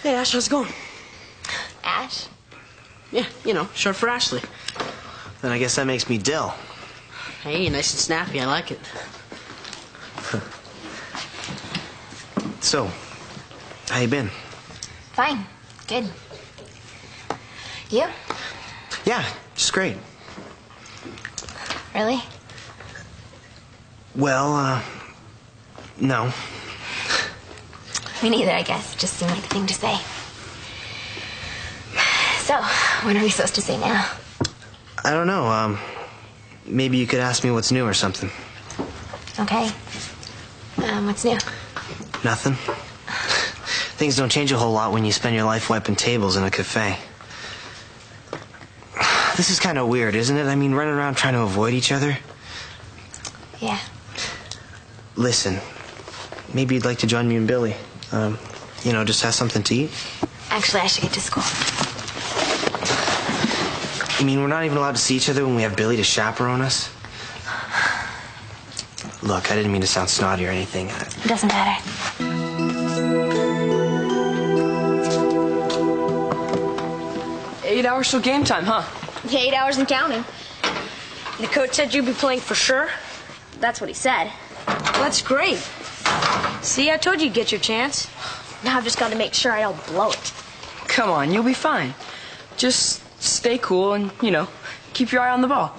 Hey, Ash, how's it going? Ash? Yeah, you know, short for Ashley. Then I guess that makes me Dill. Hey, nice and snappy. I like it. So, how you been? Fine. Good. You? Yeah, just great. Really? Well, no. Me neither, I guess. Just seemed like the thing to say. So, what are we supposed to say now? I don't know, maybe you could ask me what's new or something. Okay. What's new? Nothing. Things don't change a whole lot when you spend your life wiping tables in a cafe. This is kind of weird, isn't it? I mean, running around trying to avoid each other. Yeah. Listen, maybe you'd like to join me and Billy. You know, just have something to eat. Actually, I should get to school. You mean we're not even allowed to see each other when we have Billy to chaperone us? Look, I didn't mean to sound snotty or anything. It doesn't matter. 8 hours till game time, huh? 8 hours and counting. The coach said you'd be playing for sure. That's what he said. Well, that's great. See, I told you you'd get your chance. Now I've just got to make sure I don't blow it. Come on, you'll be fine. Just stay cool and, you know, keep your eye on the ball.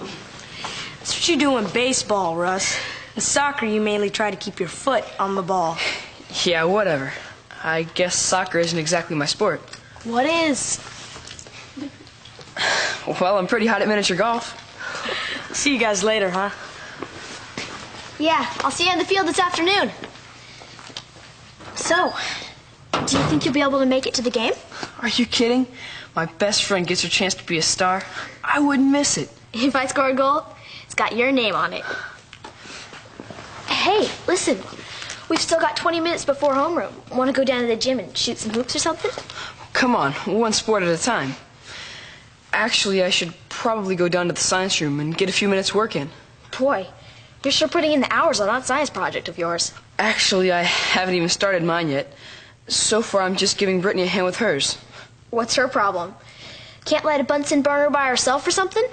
That's what you do in baseball, Russ. In soccer, you mainly try to keep your foot on the ball. Yeah, whatever. I guess soccer isn't exactly my sport. What is? Well, I'm pretty hot at miniature golf. See you guys later, huh? Yeah, I'll see you in the field this afternoon. So, do you think you'll be able to make it to the game? Are you kidding? My best friend gets her chance to be a star. I wouldn't miss it. If I score a goal, it's got your name on it. Hey, listen. We've still got 20 minutes before homeroom. Want to go down to the gym and shoot some hoops or something? Come on, one sport at a time. Actually, I should probably go down to the science room and get a few minutes work in. Boy, you're sure putting in the hours on that science project of yours. Actually, I haven't even started mine yet. So far, I'm just giving Brittany a hand with hers. What's her problem? Can't light a Bunsen burner by herself or something?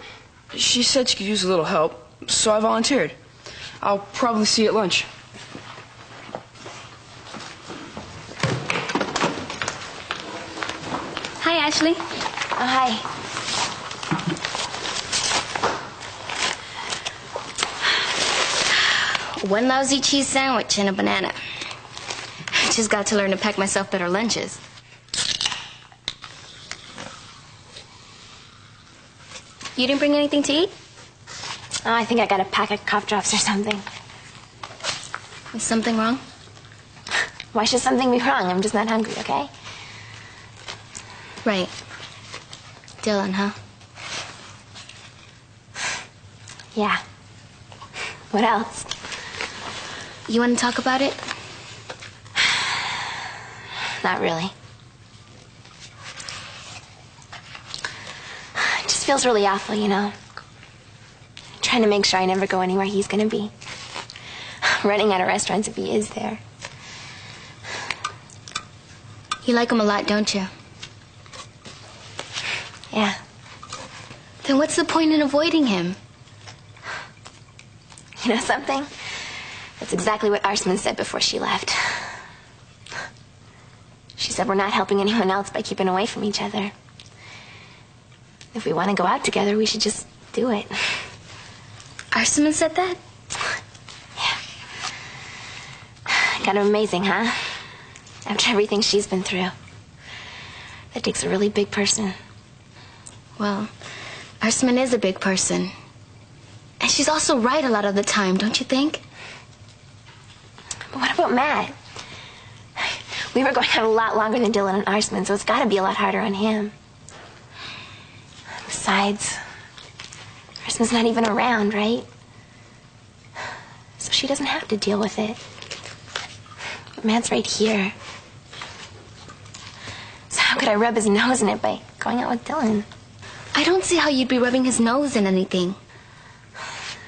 She said she could use a little help, so I volunteered. I'll probably see you at lunch. Hi, Ashley. Oh, hi. One lousy cheese sandwich and a banana. I just got to learn to pack myself better lunches. You didn't bring anything to eat? Oh, I think I got a pack of cough drops or something. Is something wrong? Why should something be wrong? I'm just not hungry, okay? Right. Dylan, huh? Yeah. What else? You want to talk about it? Not really. It just feels really awful, you know? Trying to make sure I never go anywhere he's gonna be. Running out of restaurants if he is there. You like him a lot, don't you? Yeah. Then what's the point in avoiding him? You know something? That's exactly what Arsman said before she left. She said we're not helping anyone else by keeping away from each other. If we want to go out together, we should just do it. Arsman said that? Yeah. Kind of amazing, huh? After everything she's been through. That takes a really big person. Well, Arsman is a big person. And she's also right a lot of the time, don't you think? But what about Matt? We were going out a lot longer than Dylan and Arsman, so it's got to be a lot harder on him. Besides, Arsman's not even around, right? So she doesn't have to deal with it. But Matt's right here. So how could I rub his nose in it by going out with Dylan? I don't see how you'd be rubbing his nose in anything.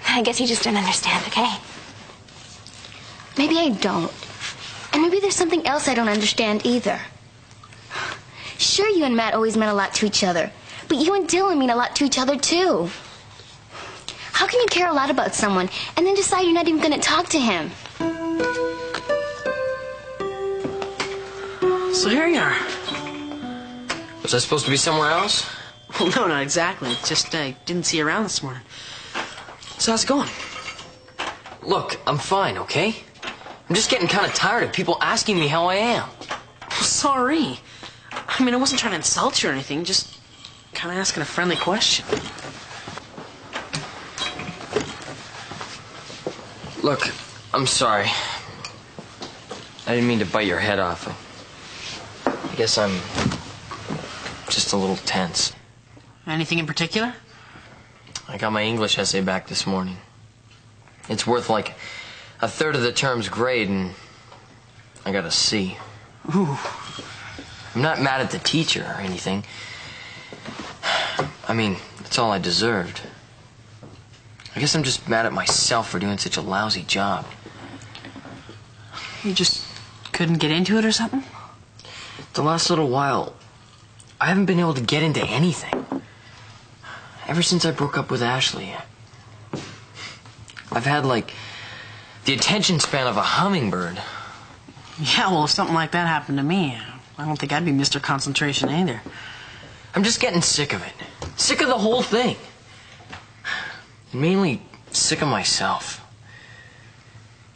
I guess you just don't understand, okay? Maybe I don't. And maybe there's something else I don't understand either. sure you and Matt always meant a lot to each other. But you and Dylan mean a lot to each other, too. How can you care a lot about someone and then decide you're not even going to talk to him? So here you are. Was I supposed to be somewhere else? Well, no, not exactly. It's just I didn't see you around this morning. So how's it going? Look, I'm fine, okay? I'm just getting kind of tired of people asking me how I am. Sorry. I mean, I wasn't trying to insult you or anything, just kind of asking a friendly question. Look, I'm sorry. I didn't mean to bite your head off. I guess I'm just a little tense. Anything in particular? I got my English essay back this morning. It's worth like a third of the term's grade, and I got a C. Ooh. I'm not mad at the teacher or anything. I mean, that's all I deserved. I guess I'm just mad at myself for doing such a lousy job. You just couldn't get into it or something? The last little while, I haven't been able to get into anything. Ever since I broke up with Ashley, I've had, like, the attention span of a hummingbird. Yeah, well, if something like that happened to me, I don't think I'd be Mr. Concentration either. I'm just getting sick of it. Sick of the whole thing. And mainly sick of myself.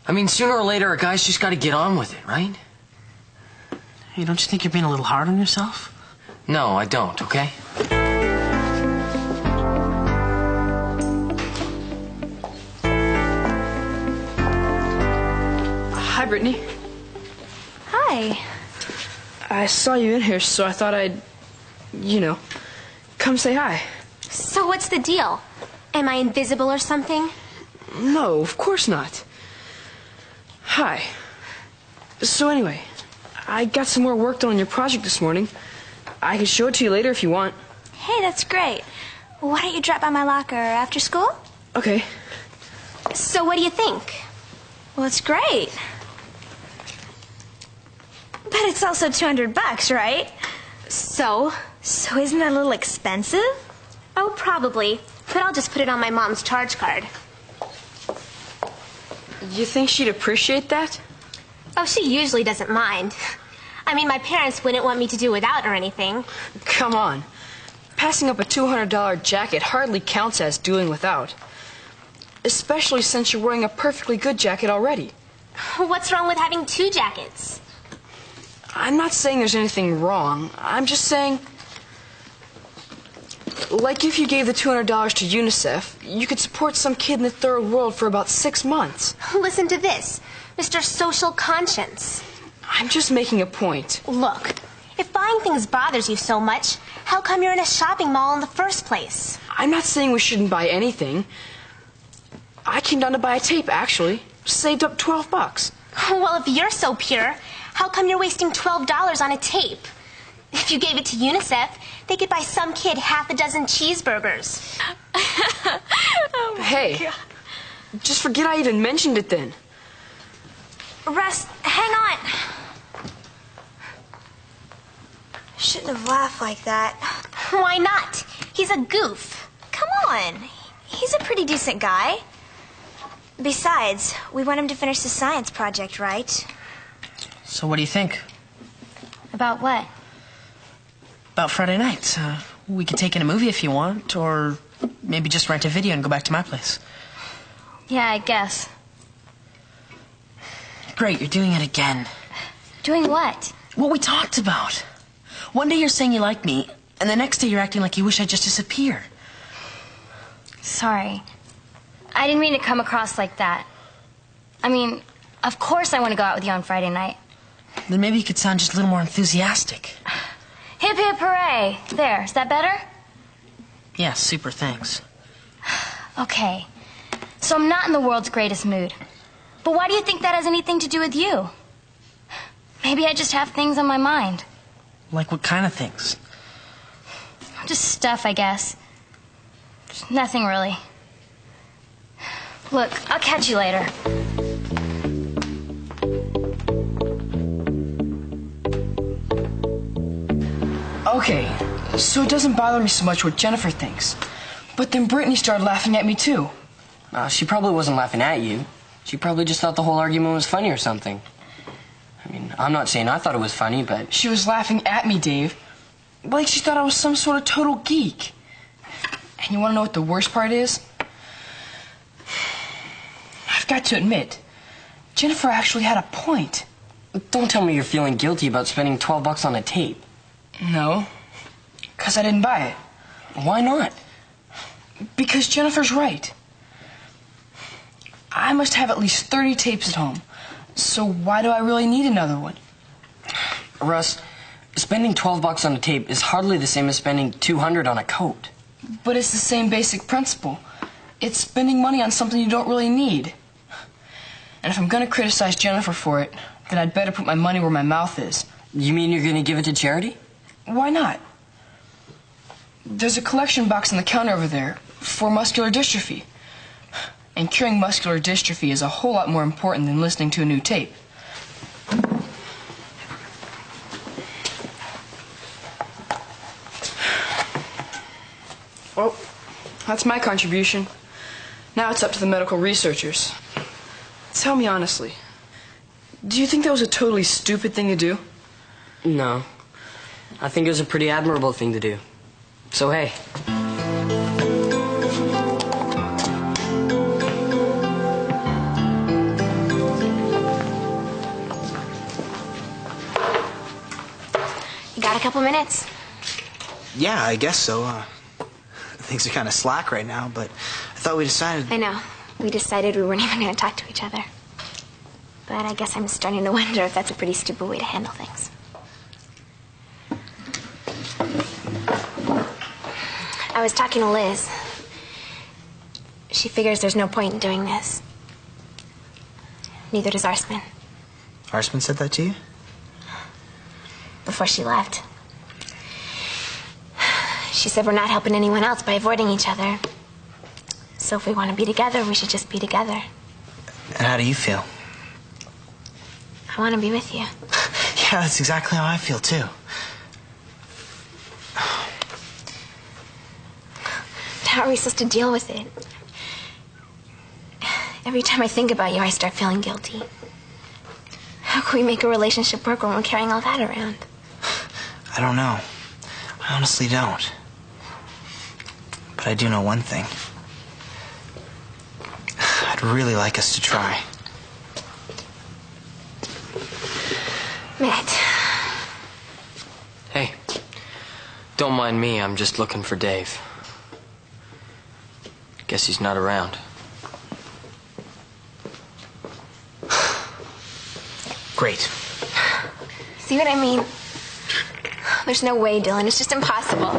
I mean, sooner or later, a guy's just got to get on with it, right? Hey, don't you think you're being a little hard on yourself? No, I don't, okay? Hi, Brittany. Hi. I saw you in here, so I thought I'd, come say hi. So what's the deal? Am I invisible or something? No, of course not. Hi. So anyway, I got some more work done on your project this morning. I can show it to you later if you want. Hey, that's great. Why don't you drop by my locker after school? Okay. So what do you think? Well, it's great. But it's also $200, right? So? So isn't that a little expensive? Oh, probably. But I'll just put it on my mom's charge card. You think she'd appreciate that? Oh, she usually doesn't mind. I mean, my parents wouldn't want me to do without or anything. Come on. Passing up a $200 jacket hardly counts as doing without. Especially since you're wearing a perfectly good jacket already. What's wrong with having two jackets? I'm not saying there's anything wrong. I'm just saying, like if you gave the $200 to UNICEF, you could support some kid in the third world for about 6 months. Listen to this, Mr. Social Conscience. I'm just making a point. Look, if buying things bothers you so much, how come you're in a shopping mall in the first place? I'm not saying we shouldn't buy anything. I came down to buy a tape, actually. Saved up $12. Well, if you're so pure, how come you're wasting $12 on a tape? If you gave it to UNICEF, they could buy some kid half a dozen cheeseburgers. Hey, just forget I even mentioned it then. Russ, hang on. Shouldn't have laughed like that. Why not? He's a goof. Come on. He's a pretty decent guy. Besides, we want him to finish the science project, right? So what do you think? About what? About Friday night. We could take in a movie if you want, or maybe just rent a video and go back to my place. Yeah, I guess. Great, you're doing it again. Doing what? What we talked about. One day you're saying you like me, and the next day you're acting like you wish I'd just disappear. Sorry. I didn't mean to come across like that. I mean, of course I want to go out with you on Friday night. Then maybe you could sound just a little more enthusiastic. Hip hip hooray! There, is that better? Yeah, super, thanks. Okay. So I'm not in the world's greatest mood. But why do you think that has anything to do with you? Maybe I just have things on my mind. Like what kind of things? Just stuff, I guess. Just nothing really. Look, I'll catch you later. Okay, so it doesn't bother me so much what Jennifer thinks. But then Brittany started laughing at me too. She probably wasn't laughing at you. She probably just thought the whole argument was funny or something. I mean, I'm not saying I thought it was funny, but... She was laughing at me, Dave. Like she thought I was some sort of total geek. And you want to know what the worst part is? I've got to admit, Jennifer actually had a point. Don't tell me you're feeling guilty about spending $12 on a tape. No, because I didn't buy it. Why not? Because Jennifer's right. I must have at least 30 tapes at home. So why do I really need another one? Russ, spending $12 on a tape is hardly the same as spending $200 on a coat. But it's the same basic principle. It's spending money on something you don't really need. And if I'm going to criticize Jennifer for it, then I'd better put my money where my mouth is. You mean you're going to give it to charity? Why not? There's a collection box on the counter over there for muscular dystrophy. And curing muscular dystrophy is a whole lot more important than listening to a new tape. Well, that's my contribution. Now it's up to the medical researchers. Tell me honestly, do you think that was a totally stupid thing to do? No. I think it was a pretty admirable thing to do. So, hey. You got a couple minutes? Yeah, I guess so. Things are kind of slack right now, but I thought we decided... I know. We decided we weren't even going to talk to each other. But I guess I'm starting to wonder if that's a pretty stupid way to handle things. I was talking to Liz. She figures there's no point in doing this. Neither does Arsman. Arsman said that to you? Before she left. She said we're not helping anyone else by avoiding each other. So if we want to be together, we should just be together. And how do you feel? I want to be with you. Yeah, that's exactly how I feel, too. How are we supposed to deal with it? Every time I think about you, I start feeling guilty. How can we make a relationship work when we're carrying all that around? I don't know. I honestly don't. But I do know one thing. I'd really like us to try. Matt. Hey. Don't mind me, I'm just looking for Dave. Guess he's not around. Great. See what I mean? There's no way, Dylan. It's just impossible.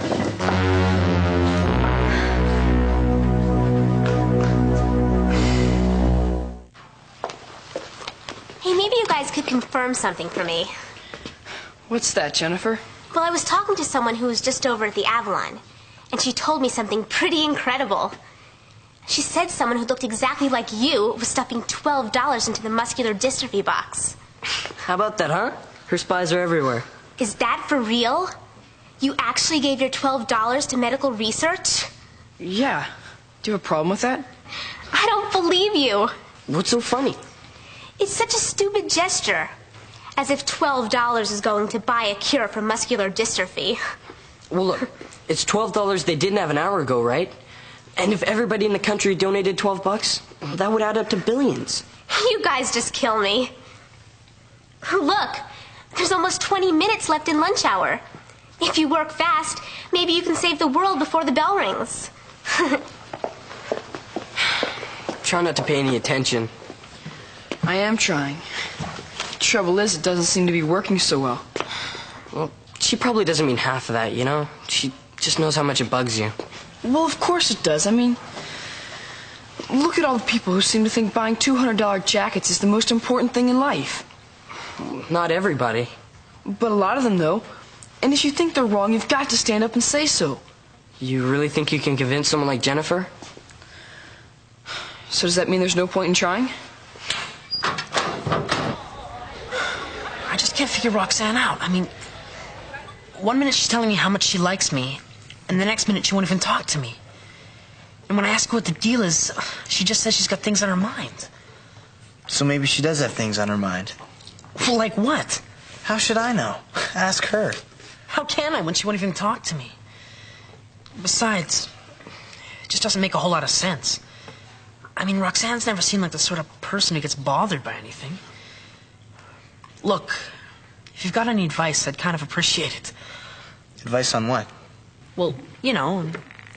Hey, maybe you guys could confirm something for me. What's that, Jennifer? Well, I was talking to someone who was just over at the Avalon, and she told me something pretty incredible. She said someone who looked exactly like you was stuffing $12 into the muscular dystrophy box. How about that, huh? Her spies are everywhere. Is that for real? You actually gave your $12 to medical research? Yeah. Do you have a problem with that? I don't believe you. What's so funny? It's such a stupid gesture. As if $12 is going to buy a cure for muscular dystrophy. Well, look, it's $12 they didn't have an hour ago, right? And if everybody in the country donated $12, that would add up to billions. You guys just kill me. Look, there's almost 20 minutes left in lunch hour. If you work fast, maybe you can save the world before the bell rings. Try not to pay any attention. I am trying. Trouble is, it doesn't seem to be working so well. Well, she probably doesn't mean half of that, you know? She just knows how much it bugs you. Well, of course it does. I mean, look at all the people who seem to think buying $200 jackets is the most important thing in life. Not everybody. But a lot of them, though. And if you think they're wrong, you've got to stand up and say so. You really think you can convince someone like Jennifer? So does that mean there's no point in trying? I just can't figure Roxanne out. I mean, one minute she's telling me how much she likes me, and the next minute she won't even talk to me. And when I ask her what the deal is, she just says she's got things on her mind. So maybe she does have things on her mind. Like what? How should I know? Ask her. How can I when she won't even talk to me? Besides, it just doesn't make a whole lot of sense. I mean, Roxanne's never seemed like the sort of person who gets bothered by anything. Look, if you've got any advice, I'd kind of appreciate it. Advice on what? Well, you know,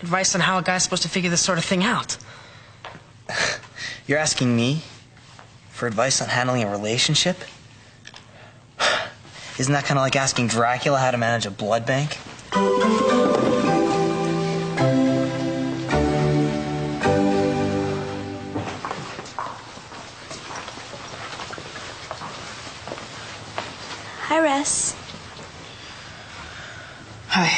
advice on how a guy's supposed to figure this sort of thing out. You're asking me for advice on handling a relationship? Isn't that kind of like asking Dracula how to manage a blood bank? Hi, Russ. Hi.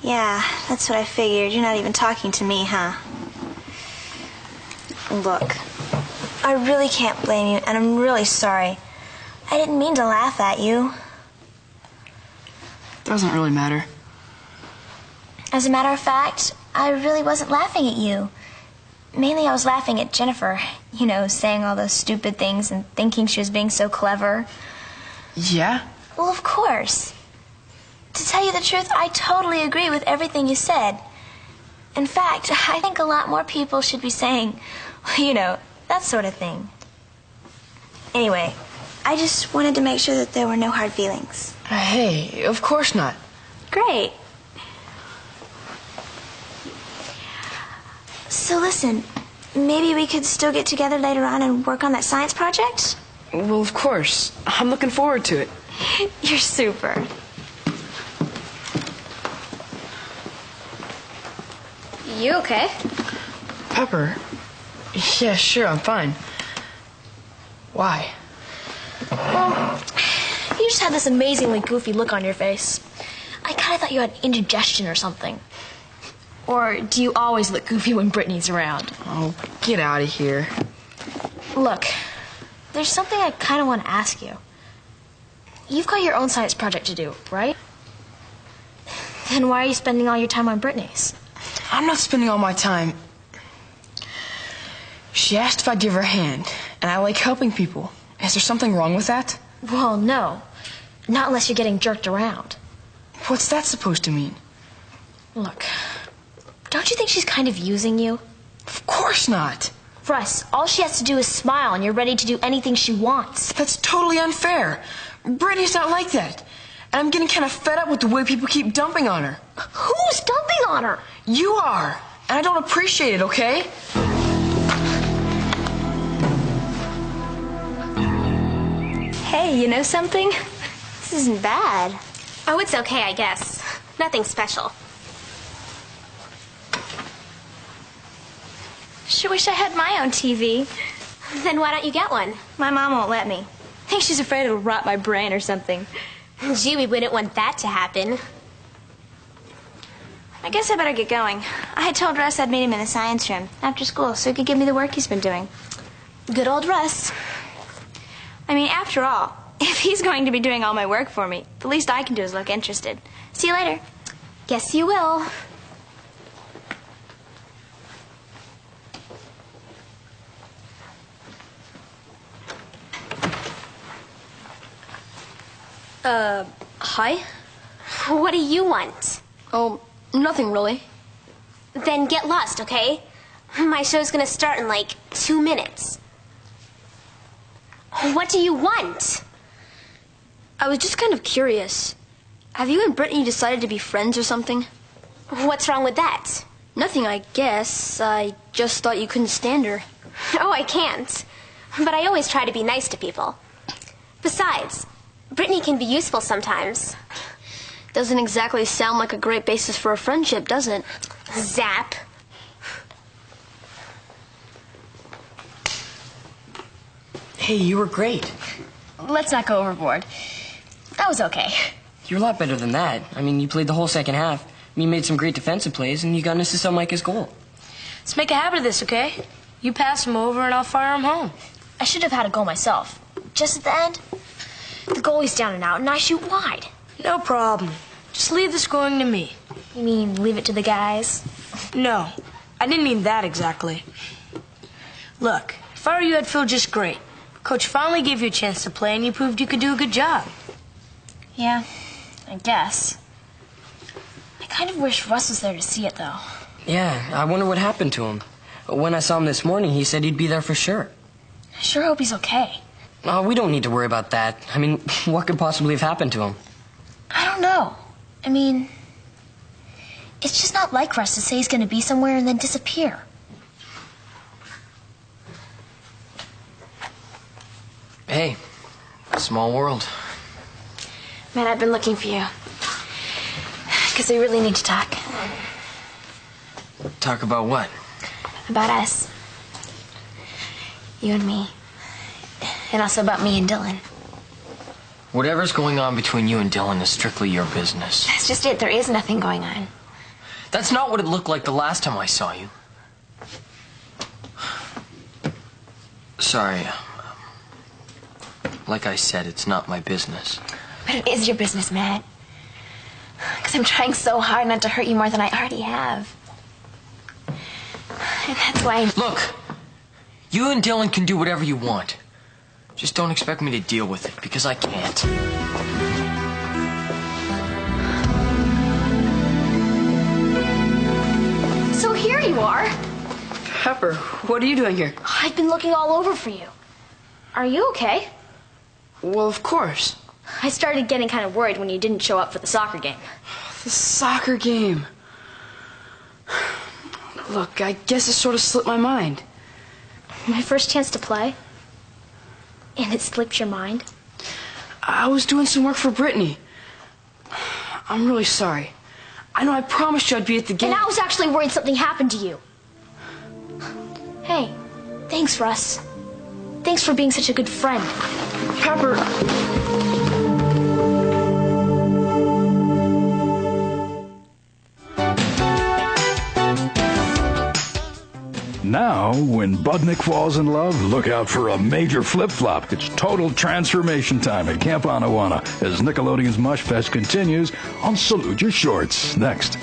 Yeah, that's what I figured. You're not even talking to me, huh? Look, I really can't blame you, and I'm really sorry. I didn't mean to laugh at you. Doesn't really matter. As a matter of fact, I really wasn't laughing at you. Mainly I was laughing at Jennifer, you know, saying all those stupid things and thinking she was being so clever. Yeah? Well, of course. To tell you the truth, I totally agree with everything you said. In fact, I think a lot more people should be saying, you know, that sort of thing. Anyway, I just wanted to make sure that there were no hard feelings. Hey, of course not. Great. So listen, maybe we could still get together later on and work on that science project? Well, of course. I'm looking forward to it. You're super. You okay? Pepper? Yeah, sure, I'm fine. Why? Well, you just had this amazingly goofy look on your face. I kind of thought you had indigestion or something. Or do you always look goofy when Brittany's around? Oh, get out of here. Look, there's something I kind of want to ask you. You've got your own science project to do, right? Then why are you spending all your time on Brittany's? I'm not spending all my time. She asked if I'd give her a hand, and I like helping people. Is there something wrong with that? Well, no. Not unless you're getting jerked around. What's that supposed to mean? Look, don't you think she's kind of using you? Of course not. Russ, all she has to do is smile and you're ready to do anything she wants. That's totally unfair. Brittany's not like that. And I'm getting kind of fed up with the way people keep dumping on her. Who's dumping on her? You are. And I don't appreciate it, okay? Hey, you know something? This isn't bad. Oh, it's okay, I guess. Nothing special. Sure wish I had my own TV. Then why don't you get one? My mom won't let me. I think she's afraid it'll rot my brain or something. Gee, we wouldn't want that to happen. I guess I better get going. I had told Russ I'd meet him in the science room after school so he could give me the work he's been doing. Good old Russ. I mean, after all, if he's going to be doing all my work for me, the least I can do is look interested. See you later. Guess you will. Hi? What do you want? Oh, nothing really. Then get lost, okay? My show's gonna start in like 2 minutes. What do you want? I was just kind of curious. Have you and Brittany decided to be friends or something? What's wrong with that? Nothing, I guess. I just thought you couldn't stand her. Oh, I can't. But I always try to be nice to people. Besides, Brittany can be useful sometimes. Doesn't exactly sound like a great basis for a friendship, does it? Zap. Hey, you were great. Let's not go overboard. That was okay. You're a lot better than that. I mean, you played the whole second half. You made some great defensive plays, and you got an assist on Micah's goal. Let's make a habit of this, okay? You pass him over and I'll fire him home. I should have had a goal myself. Just at the end, the goalie's down and out, and I shoot wide. No problem. Just leave the scoring to me. You mean leave it to the guys? No, I didn't mean that exactly. Look, if I were you, I'd feel just great. Coach finally gave you a chance to play, and you proved you could do a good job. Yeah, I guess. I kind of wish Russ was there to see it, though. Yeah, I wonder what happened to him. When I saw him this morning, he said he'd be there for sure. I sure hope he's okay. Oh, we don't need to worry about that. I mean, what could possibly have happened to him? I don't know. I mean, it's just not like Russ to say he's going to be somewhere and then disappear. Hey, small world. Man, I've been looking for you. Because we really need to talk. Talk about what? About us. You and me. And also about me and Dylan. Whatever's going on between you and Dylan is strictly your business. That's just it. There is nothing going on. That's not what it looked like the last time I saw you. Sorry. Like I said, it's not my business. But it is your business, Matt. Because I'm trying so hard not to hurt you more than I already have. And that's why... Look, you and Dylan can do whatever you want. Just don't expect me to deal with it, because I can't. So here you are. Pepper, what are you doing here? I've been looking all over for you. Are you okay? Well, of course. I started getting kind of worried when you didn't show up for the soccer game. The soccer game. Look, I guess it sort of slipped my mind. My first chance to play? And it slipped your mind? I was doing some work for Brittany. I'm really sorry. I know I promised you I'd be at the game. And I was actually worried something happened to you. Hey, thanks, Russ. Thanks for being such a good friend. Pepper. Now, when Budnick falls in love, look out for a major flip-flop. It's total transformation time at Camp Anawana as Nickelodeon's Mush Fest continues on Salute Your Shorts. Next.